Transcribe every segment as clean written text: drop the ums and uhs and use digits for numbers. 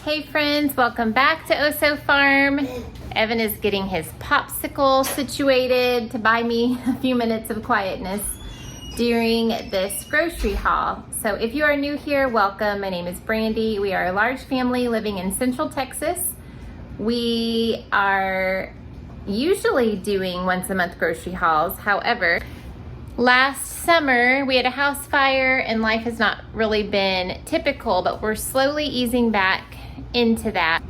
Hey friends, welcome back to Oso Farm. Evan is getting his popsicle situated to buy me a few minutes of quietness during this grocery haul. So if you are new here, welcome. My name is Brandy. We are a large family living in Central Texas. We are usually doing once a month grocery hauls. However, last summer we had a house fire and life has not really been typical, but we're slowly easing back into that.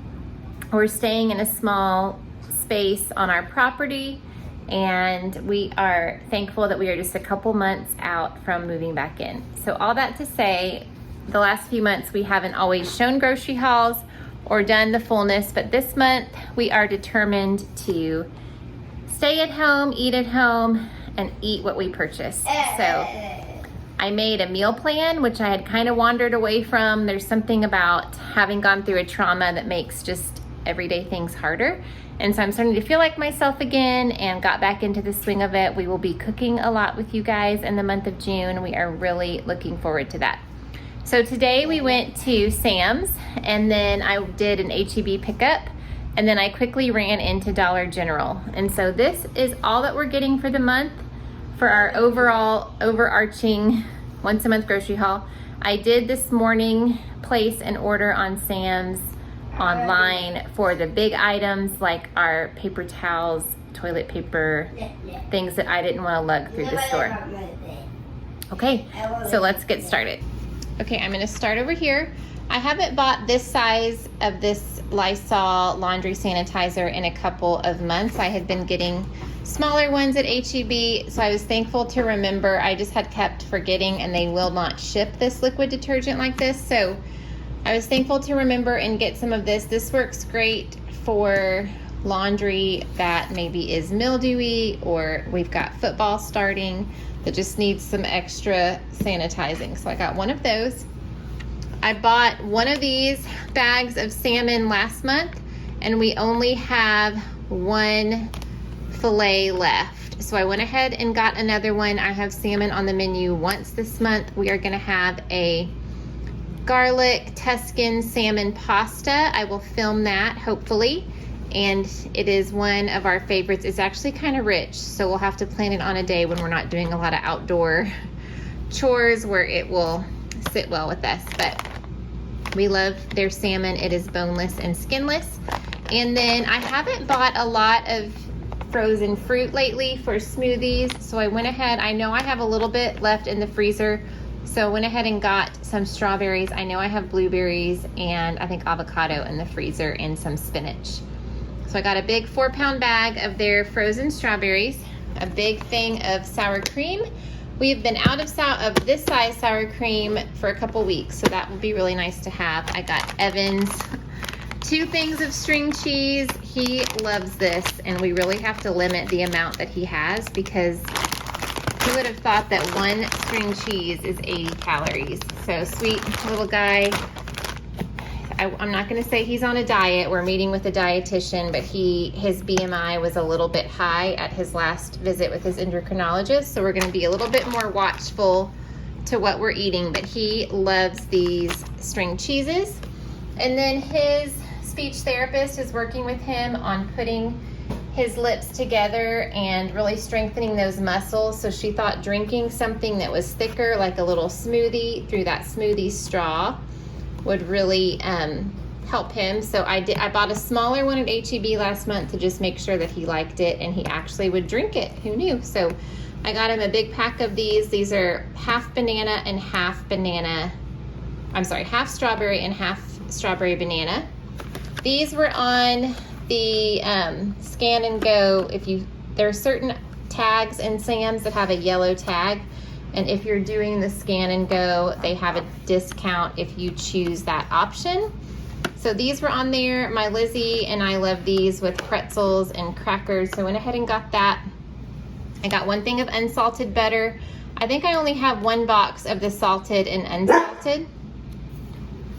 We're staying in a small space on our property, and we are thankful that we are just a couple months out from moving back in. So all that to say, the last few months we haven't always shown grocery hauls or done the fullness, but this month we are determined to stay at home, eat at home, and eat what we purchase. So I made a meal plan, which I had kind of wandered away from. There's something about having gone through a trauma that makes just everyday things harder. And so I'm starting to feel like myself again and got back into the swing of it. We will be cooking a lot with you guys in the month of June. We are really looking forward to that. So today we went to Sam's, and then I did an HEB pickup, and then I quickly ran into Dollar General. And so this is all that we're getting for the month for our overall overarching once a month grocery haul. I did this morning place an order on Sam's online for the big items like our paper towels, toilet paper, things that I didn't want to lug through the store. Okay, so let's get started. Okay, I'm gonna start over here. I haven't bought this size of this Lysol laundry sanitizer in a couple of months. I had been getting smaller ones at HEB, so I was thankful to remember. I just had kept forgetting, and they will not ship this liquid detergent like this, so I was thankful to remember and get some of this. This works great for laundry that maybe is mildewy, or we've got football starting that just needs some extra sanitizing. So I got one of those. I bought one of these bags of salmon last month, and we only have one fillet left. So I went ahead and got another one. I have salmon on the menu once this month. We are gonna have a garlic Tuscan salmon pasta. I will film that hopefully, and it is one of our favorites. It's actually kind of rich, so we'll have to plan it on a day when we're not doing a lot of outdoor chores where it will sit well with us. But we love their salmon. It is boneless and skinless. And then I haven't bought a lot of frozen fruit lately for smoothies, so I went ahead. I know I have a little bit left in the freezer, so I went ahead and got some strawberries. I know I have blueberries and I think avocado in the freezer, and some spinach. So I got a big 4-pound bag of their frozen strawberries, a big thing of sour cream. We have been out of this size sour cream for a couple weeks, so that will be really nice to have. I got Evan's 2 things of string cheese. He loves this, and we really have to limit the amount that he has, because who would have thought that 1 string cheese is 80 calories. So sweet little guy. I'm not going to say he's on a diet. We're meeting with a dietitian, but his BMI was a little bit high at his last visit with his endocrinologist, so we're going to be a little bit more watchful to what we're eating. But he loves these string cheeses. And then his speech therapist is working with him on putting his lips together and really strengthening those muscles. So she thought drinking something that was thicker, like a little smoothie through that smoothie straw, would really help him. So I bought a smaller one at HEB last month to just make sure that he liked it and he actually would drink it. Who knew? So I got him a big pack of these. These are half strawberry and half strawberry banana. These were on the scan and go. There are certain tags in Sam's that have a yellow tag, and if you're doing the scan and go, they have a discount if you choose that option. So these were on there. My Lizzie and I love these with pretzels and crackers, so I went ahead and got that. I got 1 thing of unsalted butter. I think I only have 1 box of the salted and unsalted.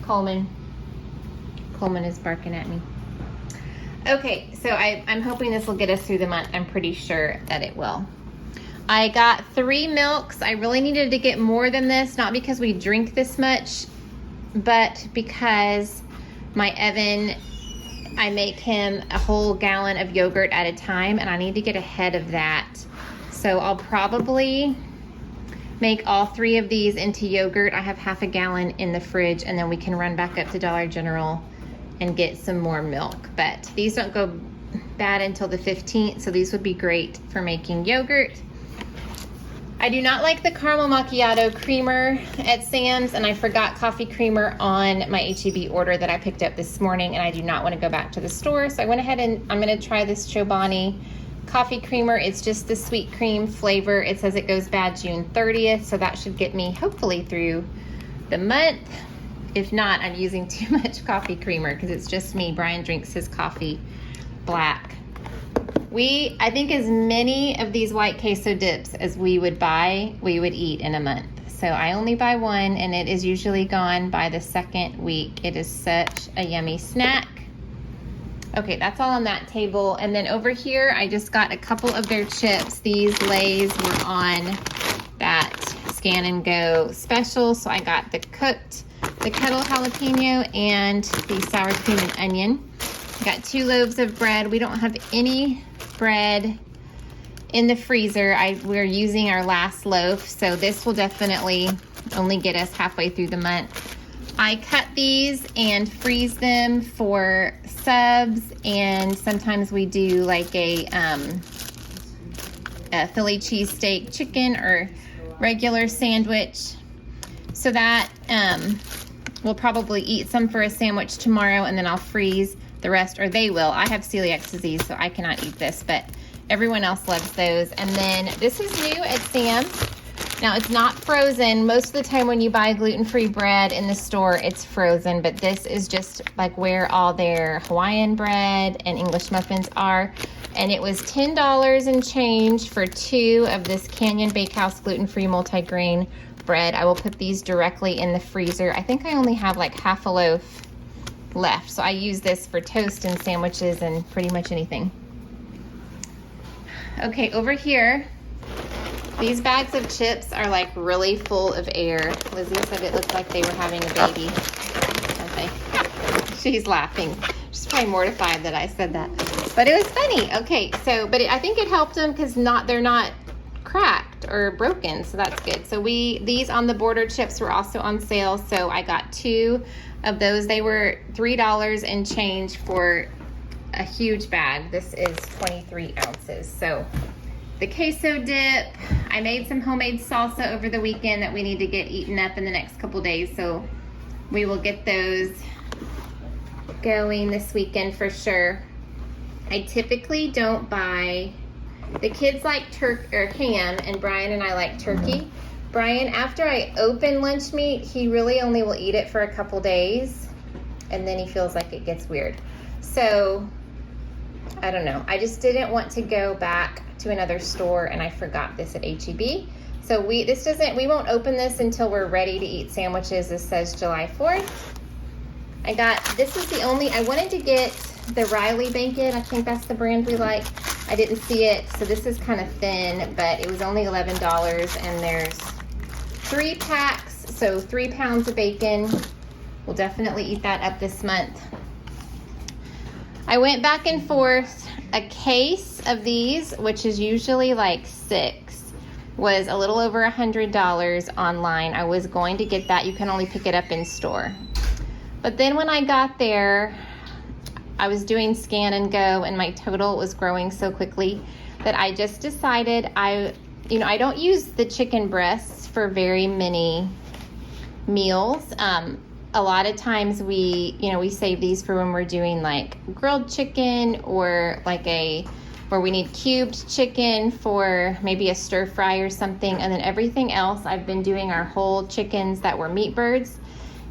Coleman is barking at me. Okay, so I'm hoping this will get us through the month. I'm pretty sure that it will. I got 3 milks. I really needed to get more than this, not because we drink this much, but because My Evan, I make him a whole gallon of yogurt at a time, and I need to get ahead of that. So I'll probably make all 3 of these into yogurt. I have half a gallon in the fridge, and then we can run back up to Dollar General and get some more milk. But these don't go bad until the 15th, so these would be great for making yogurt. I do not like the caramel macchiato creamer at Sam's, and I forgot coffee creamer on my HEB order that I picked up this morning, and I do not want to go back to the store. So I went ahead and I'm going to try this Chobani coffee creamer. It's just the sweet cream flavor. It says it goes bad June 30th, so that should get me hopefully through the month. If not, I'm using too much coffee creamer because it's just me. Brian drinks his coffee black. I think as many of these white queso dips as we would buy, we would eat in a month. So I only buy one, and it is usually gone by the 2nd week. It is such a yummy snack. Okay, that's all on that table. And then over here, I just got a couple of their chips. These Lays were on that Scan and Go special. So I got the kettle jalapeno and the sour cream and onion. I got 2 loaves of bread. We don't have any bread in the freezer. We're using our last loaf, so this will definitely only get us halfway through the month. I cut these and freeze them for subs, and sometimes we do like a Philly cheesesteak chicken or regular sandwich. So that we'll probably eat some for a sandwich tomorrow, and then I'll freeze the rest, or they will. I have celiac disease, so I cannot eat this, but everyone else loves those. And then this is new at Sam's. Now, it's not frozen. Most of the time when you buy gluten-free bread in the store, it's frozen, but this is just like where all their Hawaiian bread and English muffins are. And it was $10 and change for 2 of this Canyon Bakehouse gluten-free multigrain bread. I will put these directly in the freezer. I think I only have like half a loaf left, so I use this for toast and sandwiches and pretty much anything. Okay, over here, these bags of chips are like really full of air. Lizzie said it looked like they were having a baby. Okay, she's laughing. She's probably mortified that I said that, but it was funny. Okay, so I think it helped them because they're not cracked or broken, so that's good. So these On the Border chips were also on sale, so I got 2 of those. They were $3 and change for a huge bag. This is 23 ounces. So the queso dip, I made some homemade salsa over the weekend that we need to get eaten up in the next couple days, so we will get those going this weekend for sure. I typically don't buy, the kids like ham, and Brian and I like turkey. Brian, after I open lunch meat, he really only will eat it for a couple days, and then he feels like it gets weird. So, I don't know. I just didn't want to go back to another store, and I forgot this at HEB. So we won't open this until we're ready to eat sandwiches. This says July 4th. This is the only, I wanted to get the Riley bacon. I think that's the brand we like. I didn't see it, so this is kind of thin, but it was only $11, and there's 3 packs, so 3 pounds of bacon. We'll definitely eat that up this month. I went back and forth. A case of these, which is usually like 6, was a little over $100 online. I was going to get that. You can only pick it up in store. But then when I got there, I was doing Scan and Go, and my total was growing so quickly that I just decided I don't use the chicken breasts for very many meals. A lot of times we save these for when we're doing like grilled chicken, or like where we need cubed chicken for maybe a stir fry or something. And then everything else, I've been doing our whole chickens that were meat birds,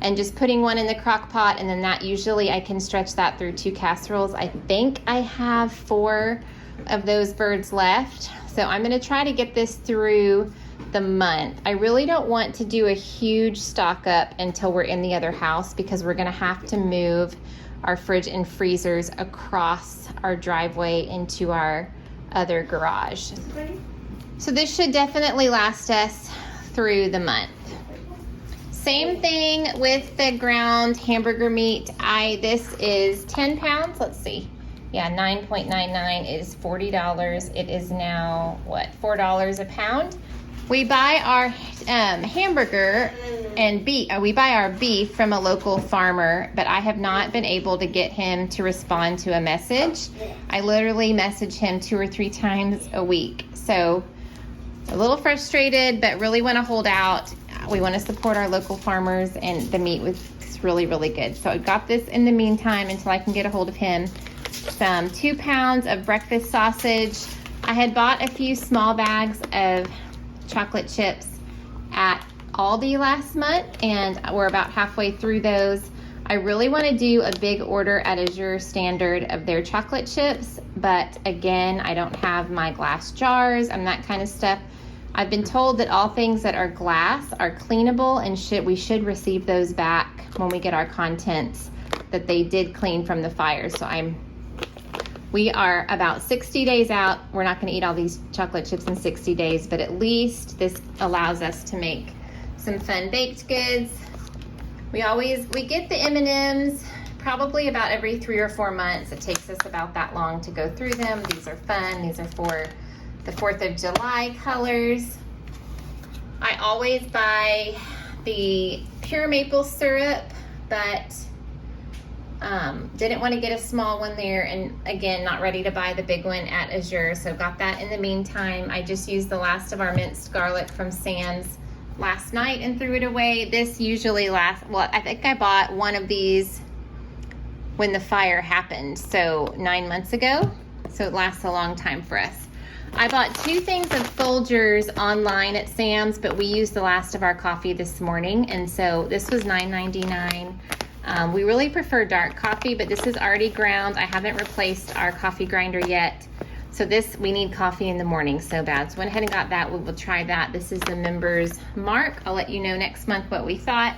and just putting one in the crock pot, and then that usually I can stretch that through 2 casseroles. I think I have 4 of those birds left. So I'm gonna try to get this through the month. I really don't want to do a huge stock up until we're in the other house, because we're gonna have to move our fridge and freezers across our driveway into our other garage. So this should definitely last us through the month. Same thing with the ground hamburger meat. This is 10 pounds. Let's see. Yeah, 9.99 is $40. It is now, what, $4 a pound? We buy our hamburger and beef. We buy our beef from a local farmer, but I have not been able to get him to respond to a message. I literally message him 2 or 3 times a week. So a little frustrated, but really want to hold out. We want to support our local farmers, and the meat was really, really good. So I got this in the meantime until I can get a hold of him. Some 2 pounds of breakfast sausage. I had bought a few small bags of chocolate chips at Aldi last month, and we're about halfway through those. I really want to do a big order at Azure Standard of their chocolate chips, but again, I don't have my glass jars and that kind of stuff. I've been told that all things that are glass are cleanable, and we should receive those back when we get our contents that they did clean from the fire. So we are about 60 days out. We're not going to eat all these chocolate chips in 60 days, but at least this allows us to make some fun baked goods. We get the M&Ms probably about every 3 or 4 months. It takes us about that long to go through them. These are fun. These are for the 4th of July colors. I always buy the pure maple syrup, but didn't want to get a small one there, and again, not ready to buy the big one at Azure, so got that in the meantime. I just used the last of our minced garlic from Sam's last night and threw it away. This usually lasts, well, I think I bought one of these when the fire happened, so 9 months ago, so it lasts a long time for us. I bought 2 things of Folgers online at Sam's, but we used the last of our coffee this morning, and so this was $9.99. We really prefer dark coffee, but this is already ground. I haven't replaced our coffee grinder yet. So we need coffee in the morning so bad. So went ahead and got that. We will try that. This is the Members Mark. I'll let you know next month what we thought.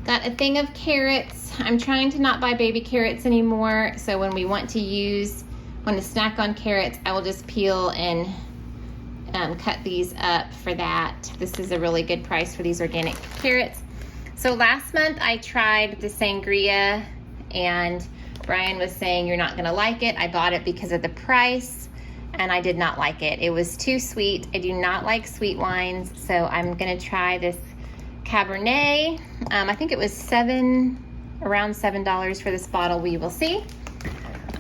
Got a thing of carrots. I'm trying to not buy baby carrots anymore. So when we want to snack on carrots, I will just peel and cut these up for that. This is a really good price for these organic carrots. So last month I tried the sangria, and Brian was saying you're not gonna like it. I bought it because of the price, and I did not like it. It was too sweet. I do not like sweet wines, so I'm gonna try this Cabernet. I think it was around $7 for this bottle. We will see.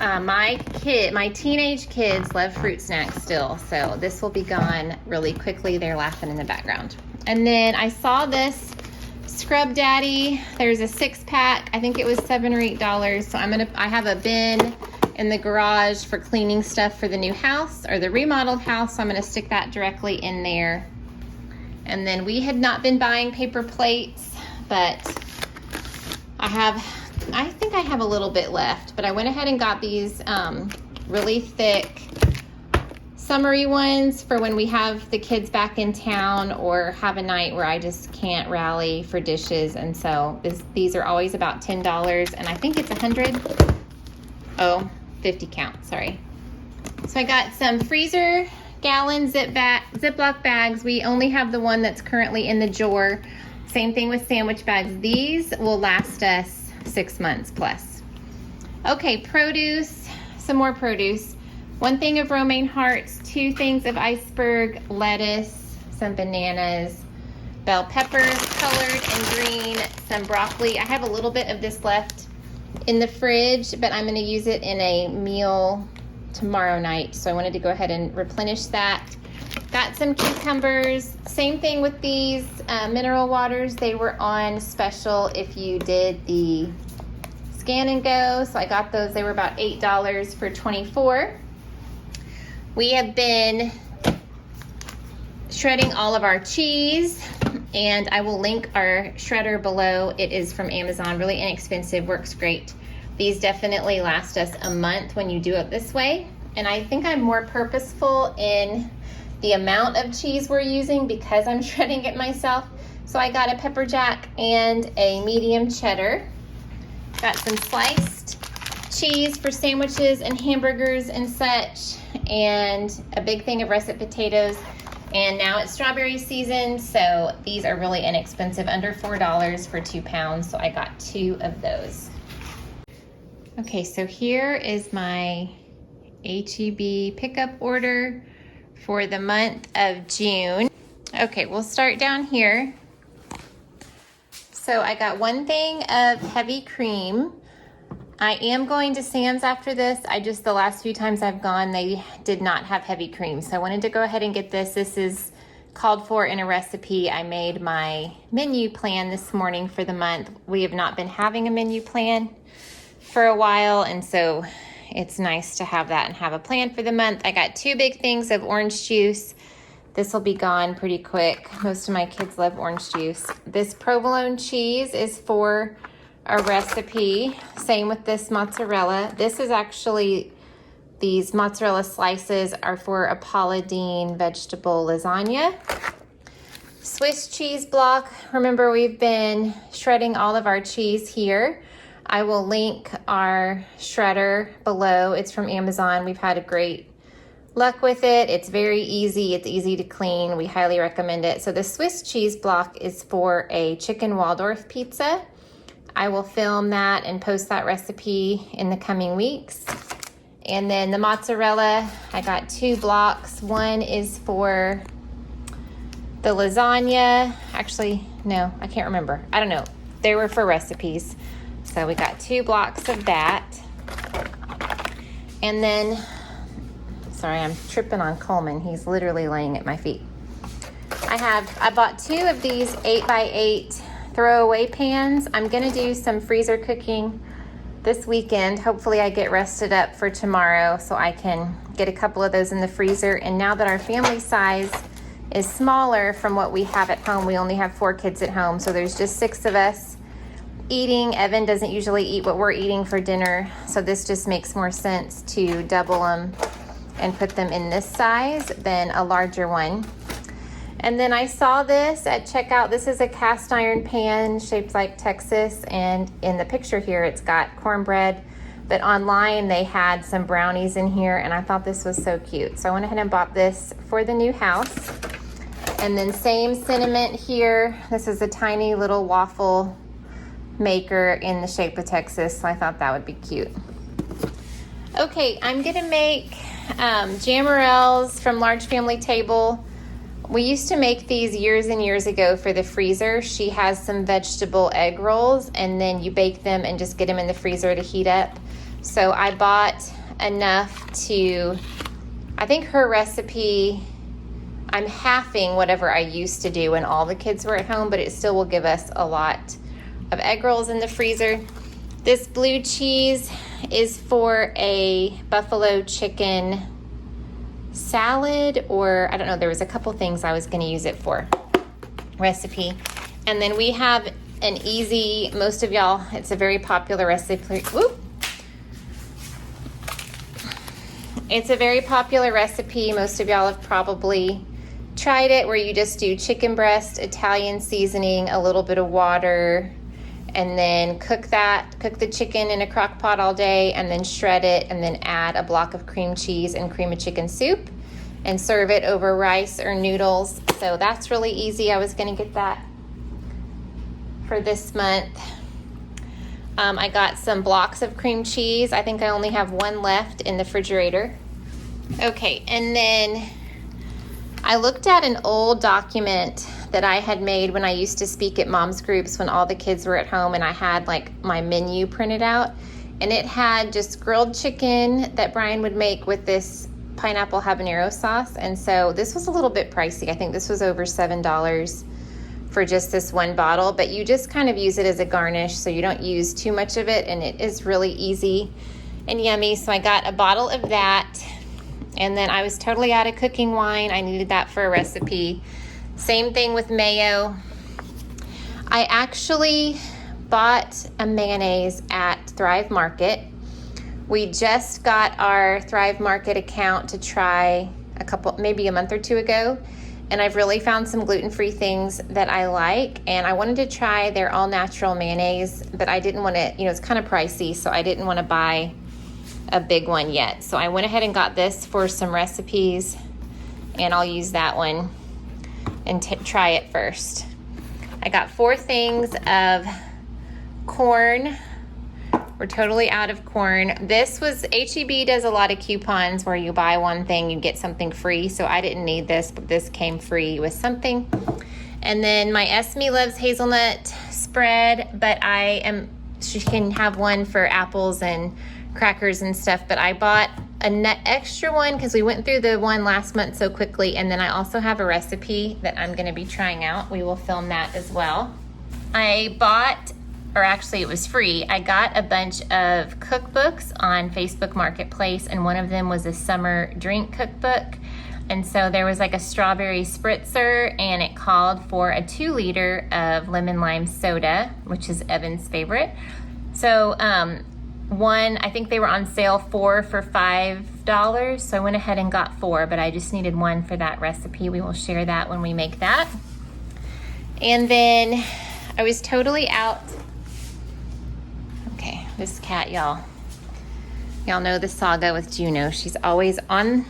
My teenage kids love fruit snacks still, so this will be gone really quickly. They're laughing in the background. And then I saw this Scrub Daddy. There's a 6-pack. I think it was $7 or $8. So I have a bin in the garage for cleaning stuff for the new house or the remodeled house. So I'm gonna stick that directly in there. And then we had not been buying paper plates, but I think I have a little bit left, but I went ahead and got these really thick summery ones for when we have the kids back in town or have a night where I just can't rally for dishes. And so these are always about $10, and I think it's 50 count, sorry. So I got some freezer gallon Ziploc bags. We only have the one that's currently in the drawer. Same thing with sandwich bags. These will last us 6 months plus. Okay, produce, some more produce. 1 thing of romaine hearts, 2 things of iceberg lettuce, some bananas, bell peppers, colored and green, some broccoli. I have a little bit of this left in the fridge, but I'm gonna use it in a meal tomorrow night. So I wanted to go ahead and replenish that. Got some cucumbers. Same thing with these mineral waters. They were on special if you did the scan and go. So I got those. They were about $8 for 24. We have been shredding all of our cheese, and I will link our shredder below. It is from Amazon, really inexpensive, works great. These definitely last us a month when you do it this way. And I think I'm more purposeful in the amount of cheese we're using because I'm shredding it myself. So I got a pepper jack and a medium cheddar. Got some sliced cheese for sandwiches and hamburgers and such, and a big thing of russet potatoes. And now it's strawberry season, so these are really inexpensive, under $4 for 2 pounds. So I got 2 of those. Okay, so here is my HEB pickup order for the month of June. Okay, we'll start down here. So I got 1 thing of heavy cream. I am going to Sam's after this. The last few times I've gone, they did not have heavy cream. So I wanted to go ahead and get this. This is called for in a recipe. I made my menu plan this morning for the month. We have not been having a menu plan for a while, and so it's nice to have that and have a plan for the month. I got 2 big things of orange juice. This will be gone pretty quick. Most of my kids love orange juice. This provolone cheese is for a recipe. Same with this mozzarella. This is actually, these mozzarella slices are for a Paula Deen vegetable lasagna. Swiss cheese block. Remember, we've been shredding all of our cheese here. I will link our shredder below. It's from Amazon. We've had a great luck with it. It's very easy. It's easy to clean. We highly recommend it. So the Swiss cheese block is for a chicken Waldorf pizza. I will film that and post that recipe in the coming weeks. And then the mozzarella, I got 2 blocks. One is for the lasagna. Actually, no, I can't remember. I don't know. They were for recipes. So we got 2 blocks of that. And then, sorry, I'm tripping on Coleman. He's literally laying at my feet. I bought 2 of these 8x8 throwaway pans. I'm gonna do some freezer cooking this weekend. Hopefully I get rested up for tomorrow so I can get a couple of those in the freezer. And now that our family size is smaller from what we have at home, we only have 4 kids at home, so there's just 6 of us eating. Evan doesn't usually eat what we're eating for dinner, so this just makes more sense to double them and put them in this size than a larger one. And then I saw this at checkout. This is a cast iron pan shaped like Texas, and in the picture here it's got cornbread, but online they had some brownies in here, and I thought this was so cute. So I went ahead and bought this for the new house. And then same sentiment here. This is a tiny little waffle maker in the shape of Texas, so I thought that would be cute. Okay, I'm gonna make Jamorels from Large Family Table. We used to make these years and years ago for the freezer. She has some vegetable egg rolls, and then you bake them and just get them in the freezer to heat up. So I bought enough to, I think her recipe, I'm halving whatever I used to do when all the kids were at home, but it still will give us a lot of egg rolls in the freezer. This blue cheese is for a buffalo chicken salad, or I don't know, there was a couple things I was going to use it for recipe. And then we have an easy, most of y'all, it's a very popular recipe. Whoop. It's a very popular recipe. Most of y'all have probably tried it, where you just do chicken breast, Italian seasoning, a little bit of water, and then cook the chicken in a crock pot all day, and then shred it, and then add a block of cream cheese and cream of chicken soup, and serve it over rice or noodles. So that's really easy. I was gonna get that for this month. I got some blocks of cream cheese. I think I only have 1 left in the refrigerator. Okay, and then I looked at an old document that I had made when I used to speak at moms groups when all the kids were at home, and I had like my menu printed out, and it had just grilled chicken that Brian would make with this pineapple habanero sauce. And so this was a little bit pricey. I think this was over $7 for just this 1 bottle, but you just kind of use it as a garnish, so you don't use too much of it, and it is really easy and yummy. So I got a bottle of that, and then I was totally out of cooking wine. I needed that for a recipe. Same thing with mayo. I actually bought a mayonnaise at Thrive Market. We just got our Thrive Market account to try maybe a month or 2 ago, and I've really found some gluten-free things that I like, and I wanted to try their all-natural mayonnaise, but I didn't want to, it's kind of pricey, so I didn't want to buy a big one yet. So I went ahead and got this for some recipes, and I'll use that one and try it first. I got 4 things of corn. We're totally out of corn. This was, HEB does a lot of coupons where you buy one thing, you get something free. So I didn't need this, but this came free with something. And then my Esme loves hazelnut spread, but she can have one for apples and crackers and stuff. But I bought an extra one because we went through the one last month so quickly. And then I also have a recipe that I'm gonna be trying out. We will film that as well. I bought, or actually it was free, I got a bunch of cookbooks on Facebook Marketplace, and one of them was a summer drink cookbook. And so there was like a strawberry spritzer, and it called for a 2-liter of lemon lime soda, which is Evan's favorite. So one, I think they were on sale 4 for $5. So I went ahead and got 4, but I just needed 1 for that recipe. We will share that when we make that. And then I was totally out. Okay, this cat, y'all know the saga with Juno. She's always on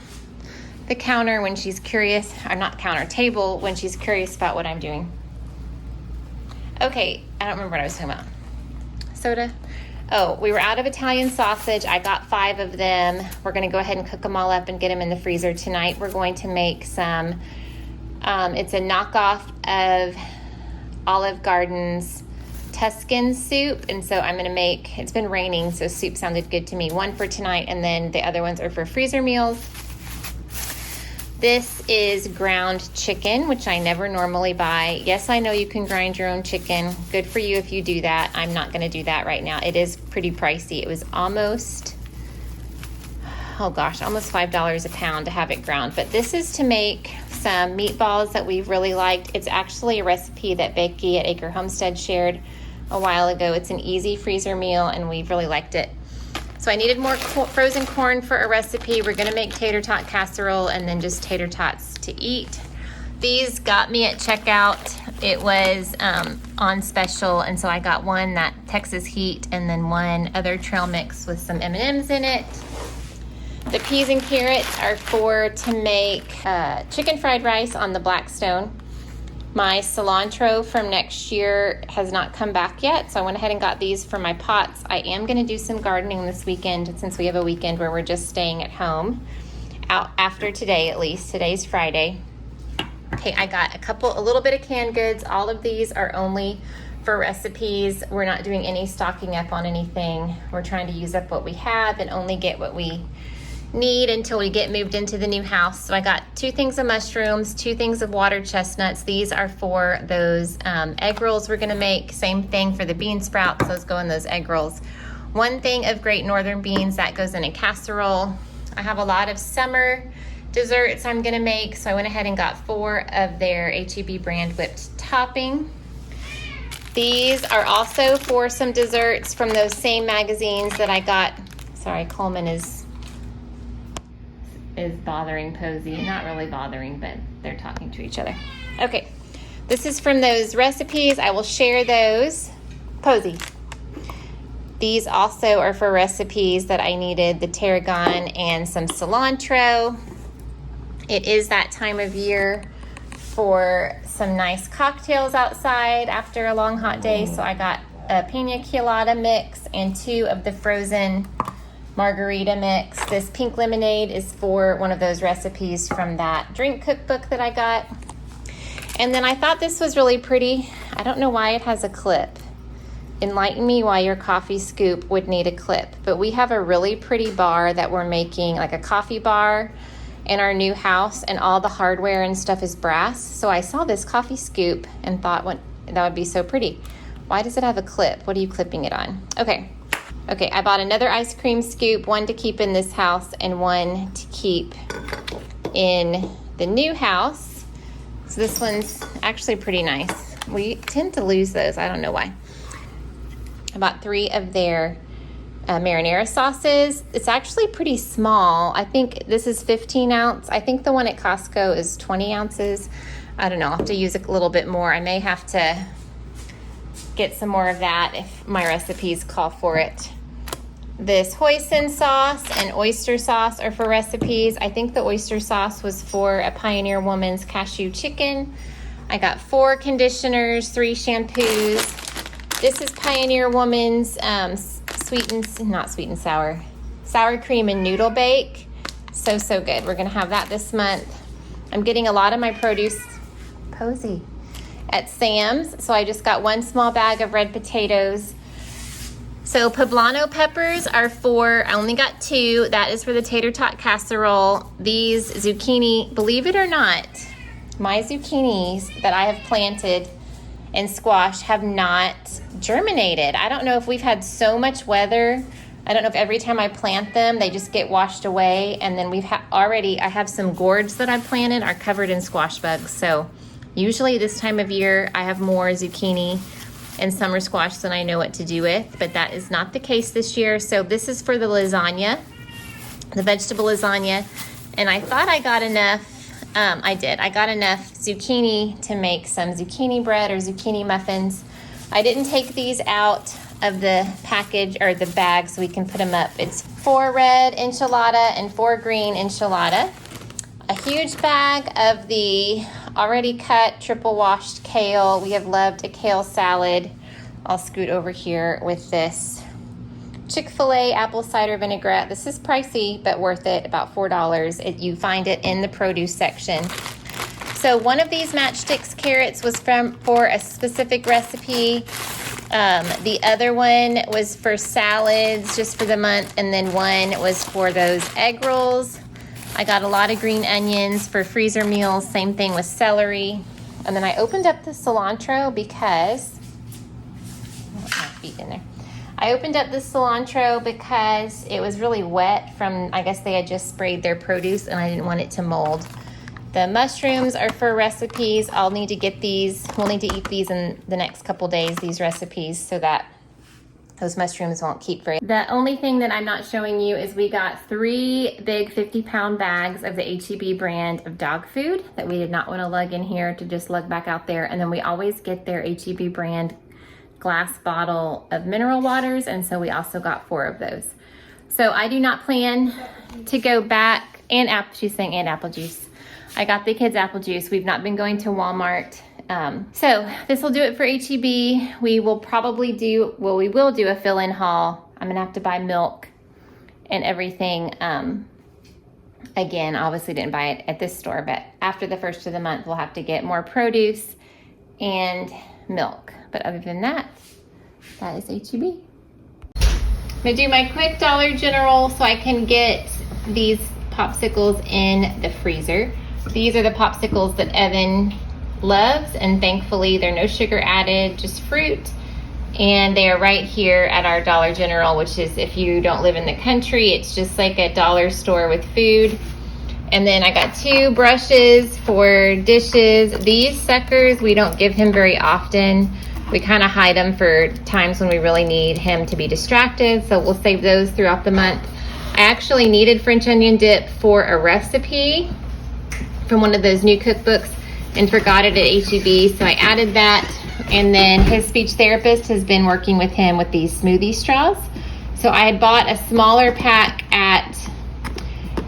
the counter when she's curious, or not counter, table, when she's curious about what I'm doing. Okay, I don't remember what I was talking about. Soda? Oh, we were out of Italian sausage. I got 5 of them. We're gonna go ahead and cook them all up and get them in the freezer tonight. We're going to make some, it's a knockoff of Olive Garden's Tuscan soup, and so I'm gonna make, it's been raining, so soup sounded good to me. 1 for tonight, and then the other ones are for freezer meals. This is ground chicken, which I never normally buy. Yes, I know you can grind your own chicken. Good for you if you do that. I'm not gonna do that right now. It is pretty pricey. It was almost, oh gosh, almost $5 a pound to have it ground. But this is to make some meatballs that we've really liked. It's actually a recipe that Becky at Acre Homestead shared a while ago. It's an easy freezer meal, and we've really liked it. So I needed more frozen corn for a recipe. We're gonna make tater tot casserole and then just tater tots to eat. These got me at checkout. It was on special, and so I got one, that Texas Heat, and then one other trail mix with some M&Ms in it. The peas and carrots are to make chicken fried rice on the Blackstone. My cilantro from next year has not come back yet, so I went ahead and got these for my pots. I am going to do some gardening this weekend, since we have a weekend where we're just staying at home, out after today at least. Today's Friday. Okay, I got a little bit of canned goods. All of these are only for recipes. We're not doing any stocking up on anything. We're trying to use up what we have and only get what we need until we get moved into the new house. So I got 2 things of mushrooms, 2 things of water chestnuts. These are for those egg rolls we're gonna make. Same thing for the bean sprouts, those go in those egg rolls. 1 thing of Great Northern beans, that goes in a casserole. I have a lot of summer desserts I'm gonna make, so I went ahead and got 4 of their HEB brand whipped topping. These are also for some desserts from those same magazines that I got. Sorry, Coleman is bothering Posey. Not really bothering, but they're talking to each other. Okay, this is from those recipes. I will share those. Posey. These also are for recipes that I needed, the tarragon and some cilantro. It is that time of year for some nice cocktails outside after a long hot day, so I got a pina colada mix and 2 of the frozen margarita mix. This pink lemonade is for one of those recipes from that drink cookbook that I got. And then I thought this was really pretty. I don't know why it has a clip. Enlighten me why your coffee scoop would need a clip. But we have a really pretty bar that we're making, like a coffee bar in our new house, and all the hardware and stuff is brass. So I saw this coffee scoop and thought, what, that would be so pretty. Why does it have a clip? What are you clipping it on? Okay, I bought another ice cream scoop, 1 to keep in this house and 1 to keep in the new house. So this one's actually pretty nice. We tend to lose those, I don't know why. I bought 3 of their marinara sauces. It's actually pretty small. I think this is 15 ounce. I think the one at Costco is 20 ounces. I don't know, I'll have to use a little bit more. I may have to get some more of that if my recipes call for it. This hoisin sauce and oyster sauce are for recipes. I think the oyster sauce was for a Pioneer Woman's cashew chicken. I got 4 conditioners, 3 shampoos. This is Pioneer Woman's not sweet and sour cream and noodle bake. So good. We're gonna have that this month. I'm getting a lot of my produce at Sam's, so I just got 1 small bag of red potatoes. So poblano peppers are I only got 2. That is for the tater tot casserole. These zucchini, believe it or not, my zucchinis that I have planted and squash have not germinated. I don't know if we've had so much weather. I don't know if every time I plant them, they just get washed away. And then I have some gourds that I planted are covered in squash bugs. So usually this time of year, I have more zucchini and summer squash than I know what to do with, but that is not the case this year. So this is for the lasagna, the vegetable lasagna. And I thought I got enough, I did. I got enough zucchini to make some zucchini bread or zucchini muffins. I didn't take these out of the package or the bag so we can put them up. It's 4 red enchilada and 4 green enchilada. A huge bag of the already cut triple washed kale. We have loved a kale salad. I'll scoot over here with this Chick-fil-A apple cider vinaigrette. This is pricey but worth it, about $4. You find it in the produce section. So one of these matchsticks carrots was for a specific recipe. The other one was for salads just for the month, and then one was for those egg rolls. I got a lot of green onions for freezer meals, same thing with celery. And then I opened up the cilantro because, I want my feet in there. I opened up the cilantro because it was really wet from, I guess they had just sprayed their produce and I didn't want it to mold. The mushrooms are for recipes. I'll need to get these, we'll need to eat these in the next couple days, these recipes, so that those mushrooms won't keep very. The only thing that I'm not showing you is we got 3 big 50-pound bags of the HEB brand of dog food that we did not want to lug in here to just lug back out there. And then we always get their HEB brand glass bottle of mineral waters, and so we also got 4 of those. So I do not plan to go back, and she's saying and apple juice. I got the kids apple juice. We've not been going to Walmart. So this will do it for HEB. We will probably we will do a fill-in haul. I'm gonna have to buy milk and everything. Again, obviously didn't buy it at this store, but after the first of the month, we'll have to get more produce and milk. But other than that, that is HEB. I'm gonna do my quick Dollar General so I can get these popsicles in the freezer. These are the popsicles that Evan loves, and thankfully they're no sugar added, just fruit, and they are right here at our Dollar General, which is, if you don't live in the country, it's just like a dollar store with food. And then I got 2 brushes for dishes. These suckers we don't give him very often. We kind of hide them for times when we really need him to be distracted, so we'll save those throughout the month. I actually needed French onion dip for a recipe from one of those new cookbooks and forgot it at HEB, so I added that. And then his speech therapist has been working with him with these smoothie straws. So I had bought a smaller pack at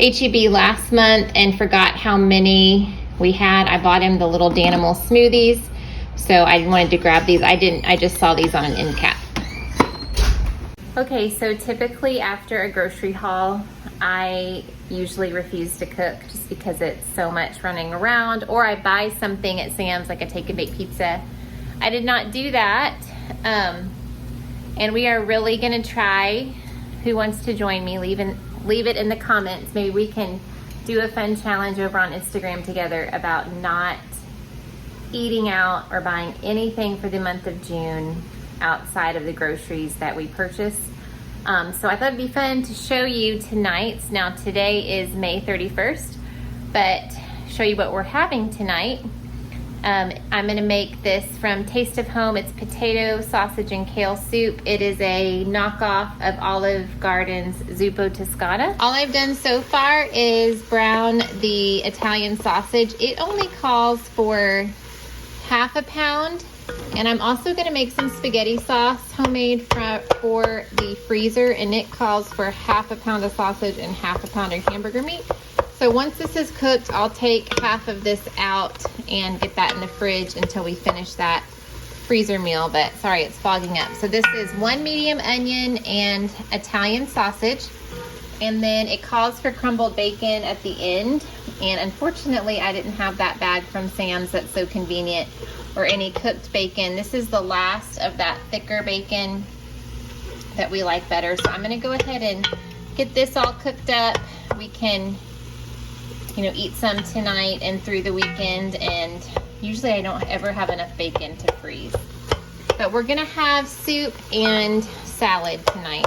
HEB last month and forgot how many we had. I bought him the little Danimal smoothies, so I wanted to grab these. I just saw these on an end cap. Okay, so typically after a grocery haul, I usually refuse to cook just because it's so much running around, or I buy something at Sam's, like a take-and-bake pizza. I did not do that, and we are really gonna try. Who wants to join me? Leave it in the comments. Maybe we can do a fun challenge over on Instagram together about not eating out or buying anything for the month of June outside of the groceries that we purchase. So I thought it'd be fun to show you tonight. Now today is May 31st, but show you what we're having tonight. I'm gonna make this from Taste of Home. It's potato, sausage, and kale soup. It is a knockoff of Olive Garden's Zuppo Toscata. All I've done so far is brown the Italian sausage. It only calls for half a pound. And I'm also gonna make some spaghetti sauce, homemade for the freezer, and it calls for half a pound of sausage and half a pound of hamburger meat. So once this is cooked, I'll take half of this out and get that in the fridge until we finish that freezer meal. But sorry, it's fogging up. So this is 1 medium onion and Italian sausage. And then it calls for crumbled bacon at the end. And unfortunately, I didn't have that bag from Sam's. That's so convenient. Or any cooked bacon. This is the last of that thicker bacon that we like better. So I'm gonna go ahead and get this all cooked up. We can, you know, eat some tonight and through the weekend. And usually I don't ever have enough bacon to freeze. But we're gonna have soup and salad tonight.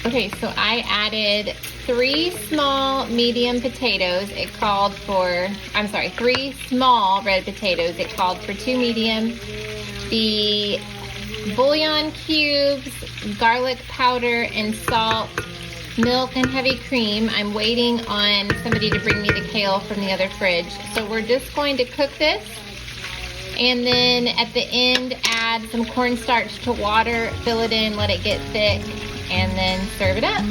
Okay, so I added 3 small medium potatoes. It called for, 3 small red potatoes. It called for 2 medium. The bouillon cubes, garlic powder and salt, milk and heavy cream. I'm waiting on somebody to bring me the kale from the other fridge. So we're just going to cook this. And then at the end, add some cornstarch to water, fill it in, let it get thick, and then serve it up.